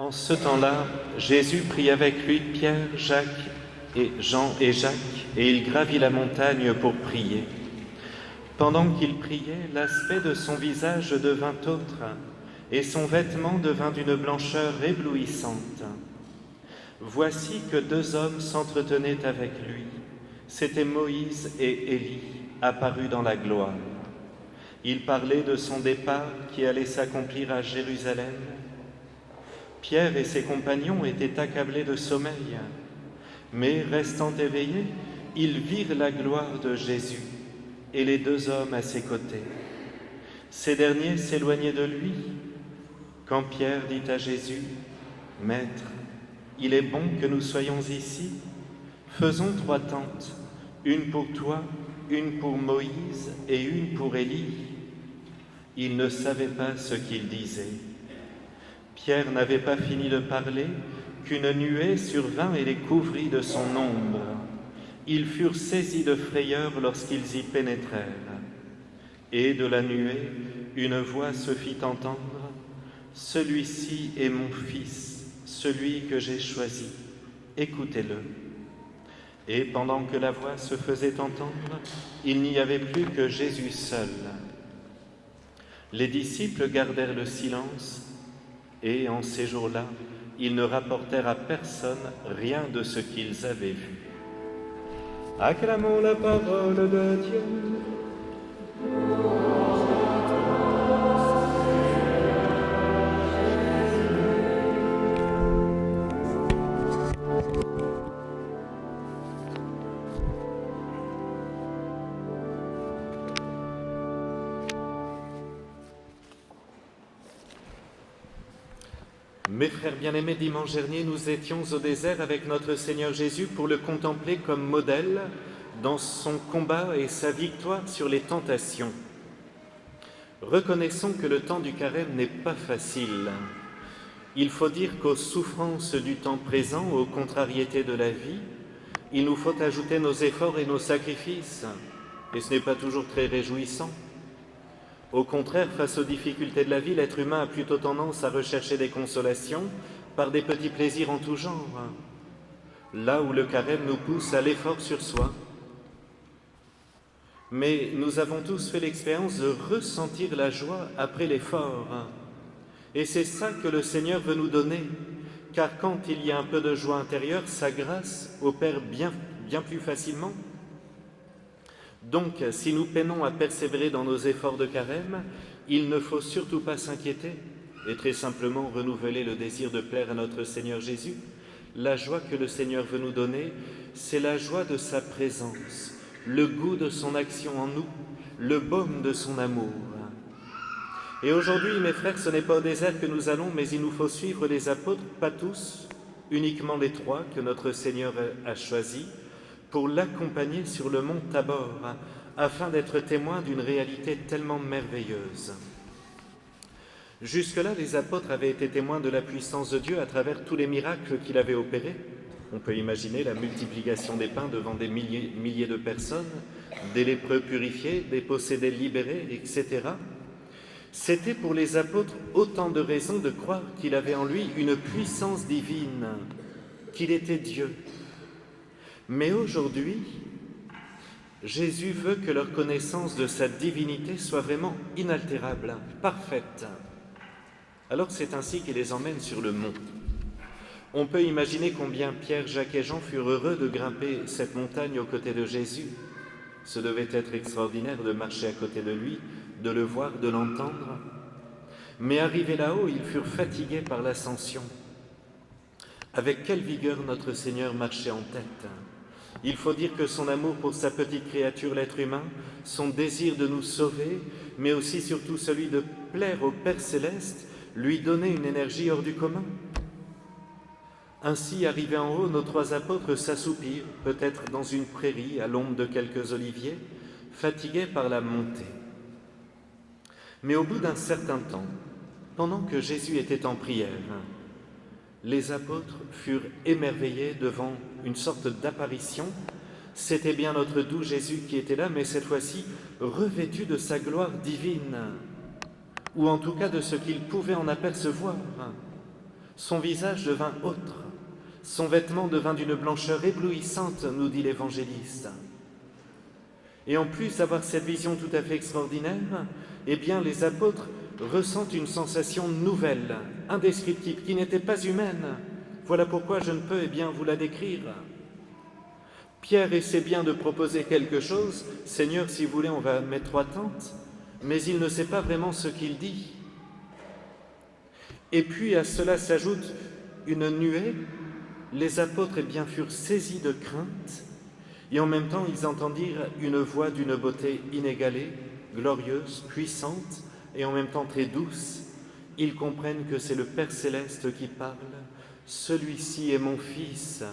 En ce temps-là, Jésus prit avec lui Pierre, Jacques et Jean et Jacques, et il gravit la montagne pour prier. Pendant qu'il priait, l'aspect de son visage devint autre, et son vêtement devint d'une blancheur éblouissante. Voici que deux hommes s'entretenaient avec lui. C'étaient Moïse et Élie, apparus dans la gloire. Ils parlaient de son départ qui allait s'accomplir à Jérusalem. Pierre et ses compagnons étaient accablés de sommeil, mais restant éveillés, ils virent la gloire de Jésus et les deux hommes à ses côtés. Ces derniers s'éloignaient de lui, quand Pierre dit à Jésus, « Maître, il est bon que nous soyons ici. Faisons 3 tentes, une pour toi, une pour Moïse et une pour Élie. » Ils ne savaient pas ce qu'il disait. Pierre n'avait pas fini de parler qu'une nuée survint et les couvrit de son ombre. Ils furent saisis de frayeur lorsqu'ils y pénétrèrent. Et de la nuée, une voix se fit entendre, « Celui-ci est mon Fils, celui que j'ai choisi. Écoutez-le. » Et pendant que la voix se faisait entendre, il n'y avait plus que Jésus seul. Les disciples gardèrent le silence, et en ces jours-là, ils ne rapportèrent à personne rien de ce qu'ils avaient vu. Acclamons la parole de Dieu. Mes frères bien-aimés, dimanche dernier, nous étions au désert avec notre Seigneur Jésus pour le contempler comme modèle dans son combat et sa victoire sur les tentations. Reconnaissons que le temps du carême n'est pas facile. Il faut dire qu'aux souffrances du temps présent, aux contrariétés de la vie, il nous faut ajouter nos efforts et nos sacrifices, et ce n'est pas toujours très réjouissant. Au contraire, face aux difficultés de la vie, l'être humain a plutôt tendance à rechercher des consolations par des petits plaisirs en tout genre, là où le carême nous pousse à l'effort sur soi. Mais nous avons tous fait l'expérience de ressentir la joie après l'effort. Et c'est ça que le Seigneur veut nous donner, car quand il y a un peu de joie intérieure, sa grâce opère bien plus facilement. Donc, si nous peinons à persévérer dans nos efforts de carême, il ne faut surtout pas s'inquiéter et très simplement renouveler le désir de plaire à notre Seigneur Jésus. La joie que le Seigneur veut nous donner, c'est la joie de sa présence, le goût de son action en nous, le baume de son amour. Et aujourd'hui, mes frères, ce n'est pas au désert que nous allons, mais il nous faut suivre les apôtres, pas tous, uniquement les 3 que notre Seigneur a choisis, pour l'accompagner sur le mont Tabor, afin d'être témoin d'une réalité tellement merveilleuse. Jusque-là, les apôtres avaient été témoins de la puissance de Dieu à travers tous les miracles qu'il avait opérés. On peut imaginer la multiplication des pains devant des milliers de personnes, des lépreux purifiés, des possédés libérés, etc. C'était pour les apôtres autant de raisons de croire qu'il avait en lui une puissance divine, qu'il était Dieu. Mais aujourd'hui, Jésus veut que leur connaissance de sa divinité soit vraiment inaltérable, parfaite. Alors c'est ainsi qu'il les emmène sur le mont. On peut imaginer combien Pierre, Jacques et Jean furent heureux de grimper cette montagne aux côtés de Jésus. Ce devait être extraordinaire de marcher à côté de lui, de le voir, de l'entendre. Mais arrivés là-haut, ils furent fatigués par l'ascension. Avec quelle vigueur notre Seigneur marchait en tête. Il faut dire que son amour pour sa petite créature, l'être humain, son désir de nous sauver, mais aussi surtout celui de plaire au Père Céleste, lui donnait une énergie hors du commun. Ainsi, arrivés en haut, nos 3 apôtres s'assoupirent, peut-être dans une prairie, à l'ombre de quelques oliviers, fatigués par la montée. Mais au bout d'un certain temps, pendant que Jésus était en prière, les apôtres furent émerveillés devant une sorte d'apparition. C'était bien notre doux Jésus qui était là, mais cette fois-ci revêtu de sa gloire divine, ou en tout cas de ce qu'il pouvait en apercevoir. Son visage devint autre, son vêtement devint d'une blancheur éblouissante, nous dit l'évangéliste. Et en plus d'avoir cette vision tout à fait extraordinaire, eh bien les apôtres ressentent une sensation nouvelle, indescriptible, qui n'était pas humaine. Voilà pourquoi je ne peux vous la décrire. Pierre essaie bien de proposer quelque chose. « Seigneur, si vous voulez, on va mettre 3 tentes. » Mais il ne sait pas vraiment ce qu'il dit. Et puis à cela s'ajoute une nuée. Les apôtres furent saisis de crainte, et en même temps ils entendirent une voix d'une beauté inégalée, glorieuse, puissante, et en même temps très douce. Ils comprennent que c'est le Père Céleste qui parle. « Celui-ci est mon Fils,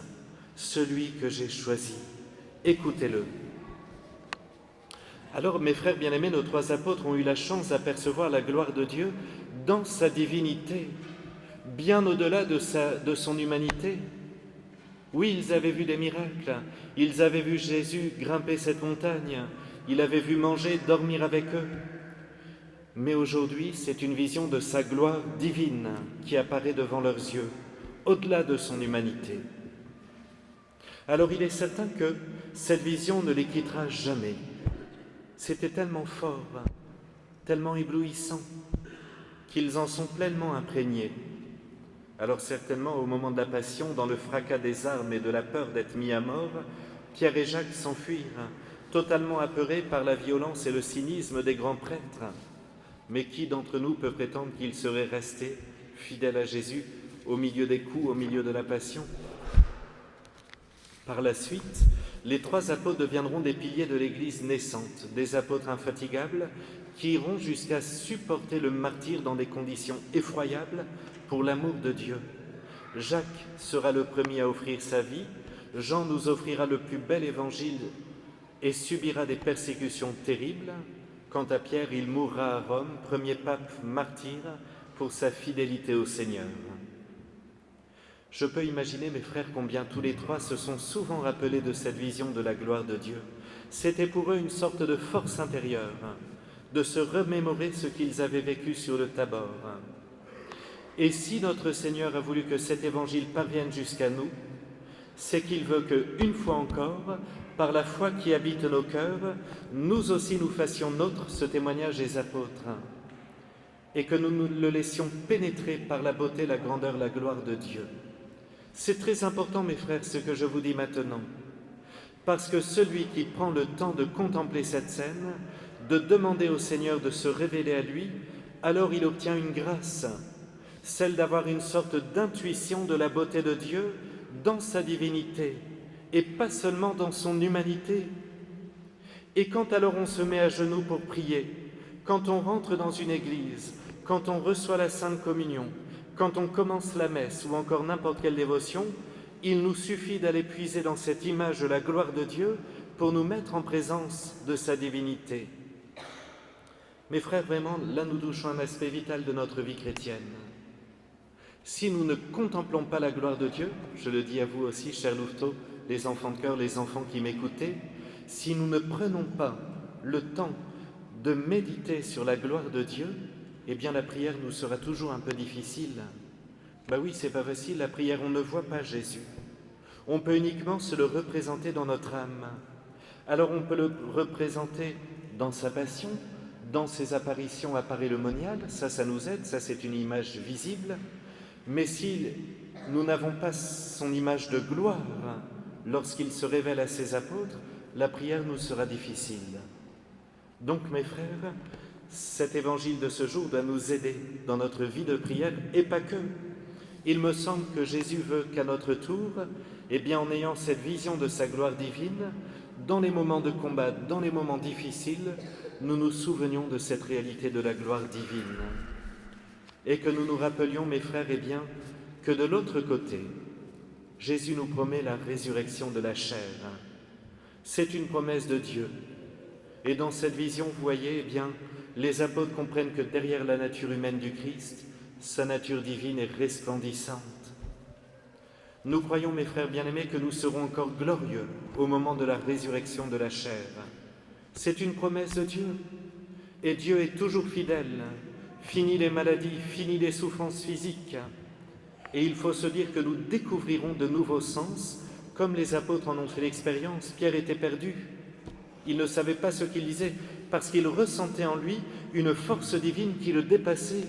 celui que j'ai choisi. Écoutez-le. » Alors, mes frères bien-aimés, nos 3 apôtres ont eu la chance d'apercevoir la gloire de Dieu dans sa divinité, bien au-delà de son humanité. Oui, ils avaient vu des miracles, ils avaient vu Jésus grimper cette montagne, ils avaient vu manger, dormir avec eux. Mais aujourd'hui, c'est une vision de sa gloire divine qui apparaît devant leurs yeux, au-delà de son humanité. Alors il est certain que cette vision ne les quittera jamais. C'était tellement fort, tellement éblouissant, qu'ils en sont pleinement imprégnés. Alors certainement, au moment de la passion, dans le fracas des armes et de la peur d'être mis à mort, Pierre et Jacques s'enfuirent, totalement apeurés par la violence et le cynisme des grands prêtres. Mais qui d'entre nous peut prétendre qu'il serait resté fidèle à Jésus au milieu des coups, au milieu de la passion ? Par la suite, les 3 apôtres deviendront des piliers de l'Église naissante, des apôtres infatigables qui iront jusqu'à supporter le martyre dans des conditions effroyables pour l'amour de Dieu. Jacques sera le premier à offrir sa vie, Jean nous offrira le plus bel évangile et subira des persécutions terribles. Quant à Pierre, il mourra à Rome, premier pape martyr pour sa fidélité au Seigneur. Je peux imaginer, mes frères, combien tous les 3 se sont souvent rappelés de cette vision de la gloire de Dieu. C'était pour eux une sorte de force intérieure, de se remémorer ce qu'ils avaient vécu sur le Tabor. Et si notre Seigneur a voulu que cet évangile parvienne jusqu'à nous, c'est qu'il veut que, une fois encore, par la foi qui habite nos cœurs, nous aussi nous fassions nôtre ce témoignage des apôtres, et que nous nous le laissions pénétrer par la beauté, la grandeur, la gloire de Dieu. C'est très important, mes frères, ce que je vous dis maintenant, parce que celui qui prend le temps de contempler cette scène, de demander au Seigneur de se révéler à lui, alors il obtient une grâce, celle d'avoir une sorte d'intuition de la beauté de Dieu dans sa divinité, et pas seulement dans son humanité. Et quand alors on se met à genoux pour prier, quand on rentre dans une église, quand on reçoit la Sainte Communion, quand on commence la messe ou encore n'importe quelle dévotion, il nous suffit d'aller puiser dans cette image de la gloire de Dieu pour nous mettre en présence de sa divinité. Mes frères, vraiment, là nous touchons un aspect vital de notre vie chrétienne. Si nous ne contemplons pas la gloire de Dieu, je le dis à vous aussi, chers louveteaux, les enfants de cœur, les enfants qui m'écoutez, si nous ne prenons pas le temps de méditer sur la gloire de Dieu, eh bien la prière nous sera toujours un peu difficile. Ben oui, c'est pas facile, la prière, on ne voit pas Jésus. On peut uniquement se le représenter dans notre âme. Alors on peut le représenter dans sa passion, dans ses apparitions à parélemoniales, ça nous aide, ça c'est une image visible. Mais si nous n'avons pas son image de gloire lorsqu'il se révèle à ses apôtres, la prière nous sera difficile. Donc mes frères, cet évangile de ce jour doit nous aider dans notre vie de prière, et pas que. Il me semble que Jésus veut qu'à notre tour, en ayant cette vision de sa gloire divine, dans les moments de combat, dans les moments difficiles, nous nous souvenions de cette réalité de la gloire divine. Et que nous nous rappelions, mes frères, que de l'autre côté, Jésus nous promet la résurrection de la chair. C'est une promesse de Dieu. Et dans cette vision, vous voyez, les apôtres comprennent que derrière la nature humaine du Christ, sa nature divine est resplendissante. Nous croyons, mes frères bien-aimés, que nous serons encore glorieux au moment de la résurrection de la chair. C'est une promesse de Dieu. Et Dieu est toujours fidèle. Fini les maladies, fini les souffrances physiques. Et il faut se dire que nous découvrirons de nouveaux sens, comme les apôtres en ont fait l'expérience. Pierre était perdu. Il ne savait pas ce qu'il disait, parce qu'il ressentait en lui une force divine qui le dépassait.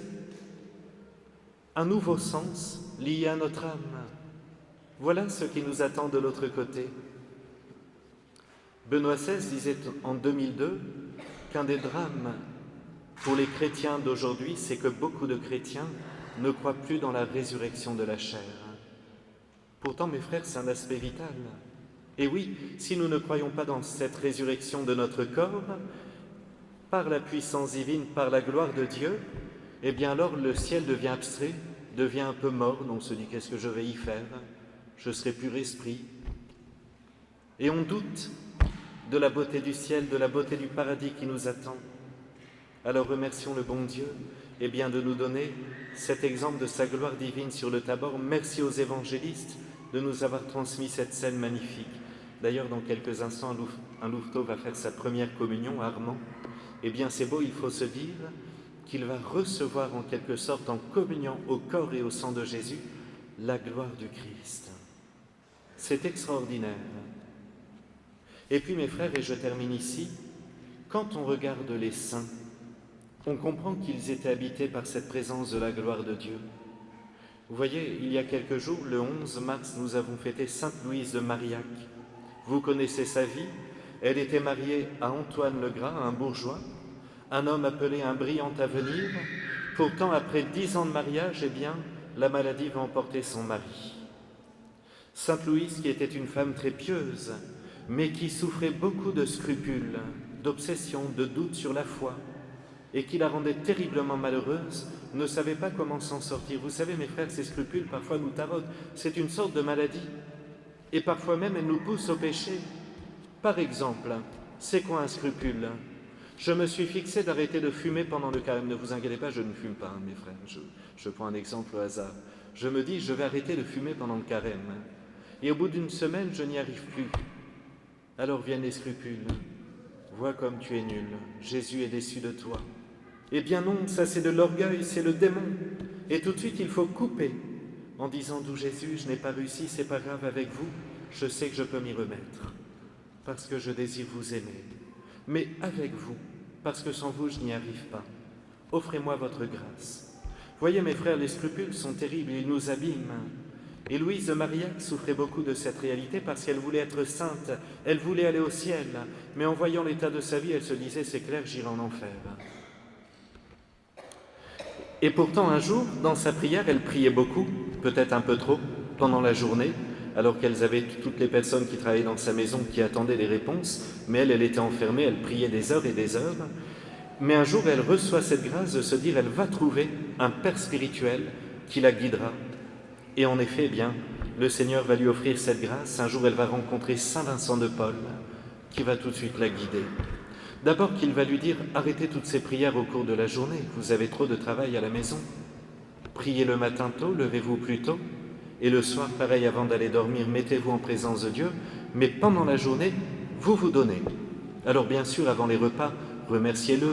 Un nouveau sens lié à notre âme. Voilà ce qui nous attend de l'autre côté. Benoît XVI disait en 2002 qu'un des drames pour les chrétiens d'aujourd'hui, c'est que beaucoup de chrétiens ne croient plus dans la résurrection de la chair. Pourtant, mes frères, c'est un aspect vital. Et oui, si nous ne croyons pas dans cette résurrection de notre corps, par la puissance divine, par la gloire de Dieu, eh bien alors le ciel devient abstrait, devient un peu morne, on se dit qu'est-ce que je vais y faire? Je serai pur esprit. Et on doute de la beauté du ciel, de la beauté du paradis qui nous attend. Alors remercions le bon Dieu eh bien, de nous donner cet exemple de sa gloire divine sur le Tabor. Merci aux évangélistes de nous avoir transmis cette scène magnifique. D'ailleurs, dans quelques instants, un louveteau va faire sa première communion, Armand. Eh bien, c'est beau, il faut se dire qu'il va recevoir en quelque sorte, en communiant au corps et au sang de Jésus, la gloire du Christ. C'est extraordinaire. Et puis, mes frères, et je termine ici, quand on regarde les saints, on comprend qu'ils étaient habités par cette présence de la gloire de Dieu. Vous voyez, il y a quelques jours, le 11 mars, nous avons fêté Sainte Louise de Marillac. Vous connaissez sa vie. Elle était mariée à Antoine Legras, un bourgeois, un homme appelé un brillant avenir. Pourtant, après 10 ans de mariage, eh bien, la maladie va emporter son mari. Sainte Louise, qui était une femme très pieuse, mais qui souffrait beaucoup de scrupules, d'obsessions, de doutes sur la foi, et qui la rendait terriblement malheureuse, ne savait pas comment s'en sortir. Vous savez, mes frères, ces scrupules, parfois nous taraudent. C'est une sorte de maladie. Et parfois même, elles nous poussent au péché. Par exemple, c'est quoi un scrupule? Je me suis fixé d'arrêter de fumer pendant le carême. Ne vous inquiétez pas, je ne fume pas, mes frères. Je prends un exemple au hasard. Je me dis, je vais arrêter de fumer pendant le carême. Et au bout d'une semaine, je n'y arrive plus. Alors viennent les scrupules. Vois comme tu es nul. Jésus est déçu de toi. Eh bien non, ça c'est de l'orgueil, c'est le démon. Et tout de suite, il faut couper en disant, d'où Jésus, je n'ai pas réussi, c'est pas grave avec vous, je sais que je peux m'y remettre, parce que je désire vous aimer. Mais avec vous, parce que sans vous, je n'y arrive pas. Offrez-moi votre grâce. Voyez, mes frères, les scrupules sont terribles, ils nous abîment. Et Louise de Marillac souffrait beaucoup de cette réalité parce qu'elle voulait être sainte, elle voulait aller au ciel, mais en voyant l'état de sa vie, elle se disait, c'est clair, j'irai en enfer. Et pourtant, un jour, dans sa prière, elle priait beaucoup, peut-être un peu trop, pendant la journée, alors qu'elles avaient toutes les personnes qui travaillaient dans sa maison qui attendaient des réponses, mais elle était enfermée, elle priait des heures et des heures. Mais un jour, elle reçoit cette grâce de se dire, elle va trouver un père spirituel qui la guidera. Et en effet, eh bien, le Seigneur va lui offrir cette grâce. Un jour, elle va rencontrer Saint Vincent de Paul, qui va tout de suite la guider. D'abord qu'il va lui dire, arrêtez toutes ces prières au cours de la journée, vous avez trop de travail à la maison. Priez le matin tôt, levez-vous plus tôt, et le soir, pareil, avant d'aller dormir, mettez-vous en présence de Dieu, mais pendant la journée, vous vous donnez. Alors bien sûr, avant les repas, remerciez-le,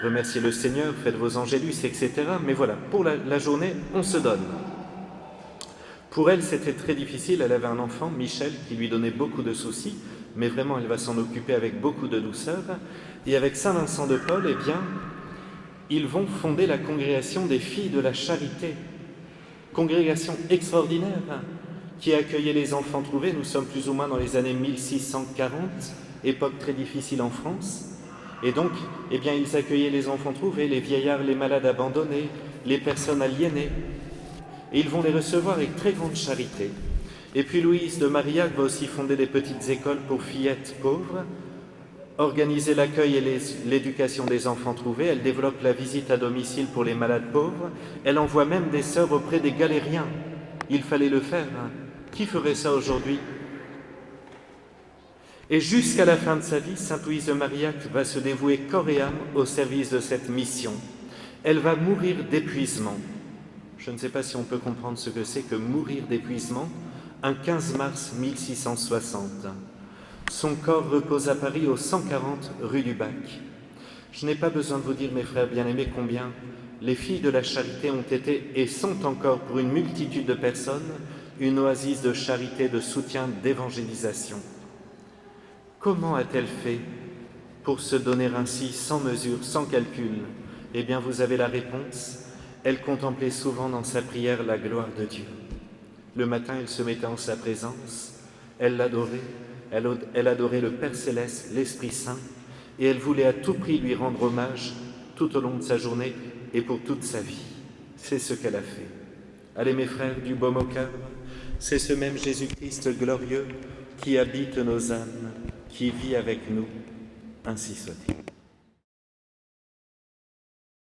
remerciez le Seigneur, faites vos angélus, etc. Mais voilà, pour la journée, on se donne. Pour elle, c'était très difficile, elle avait un enfant, Michel, qui lui donnait beaucoup de soucis, mais vraiment, elle va s'en occuper avec beaucoup de douceur. Et avec Saint Vincent de Paul, eh bien, ils vont fonder la congrégation des filles de la charité. Congrégation extraordinaire qui accueillait les enfants trouvés. Nous sommes plus ou moins dans les années 1640, époque très difficile en France. Et donc, eh bien, ils accueillaient les enfants trouvés, les vieillards, les malades abandonnés, les personnes aliénées. Et ils vont les recevoir avec très grande charité. Et puis Louise de Marillac va aussi fonder des petites écoles pour fillettes pauvres, organiser l'accueil et l'éducation des enfants trouvés. Elle développe la visite à domicile pour les malades pauvres. Elle envoie même des sœurs auprès des galériens. Il fallait le faire. Qui ferait ça aujourd'hui? Et jusqu'à la fin de sa vie, Sainte Louise de Marillac va se dévouer corps et âme au service de cette mission. Elle va mourir d'épuisement. Je ne sais pas si on peut comprendre ce que c'est que mourir d'épuisement. Un 15 mars 1660. Son corps repose à Paris au 140 rue du Bac. Je n'ai pas besoin de vous dire, mes frères bien-aimés, combien les filles de la charité ont été et sont encore pour une multitude de personnes une oasis de charité, de soutien, d'évangélisation. Comment a-t-elle fait pour se donner ainsi sans mesure, sans calcul? Eh bien, vous avez la réponse. Elle contemplait souvent dans sa prière la gloire de Dieu. Le matin, elle se mettait en sa présence, elle l'adorait, elle adorait le Père Céleste, l'Esprit Saint, et elle voulait à tout prix lui rendre hommage tout au long de sa journée et pour toute sa vie. C'est ce qu'elle a fait. Allez mes frères, du baume au cœur, c'est ce même Jésus-Christ glorieux qui habite nos âmes, qui vit avec nous, ainsi soit-il.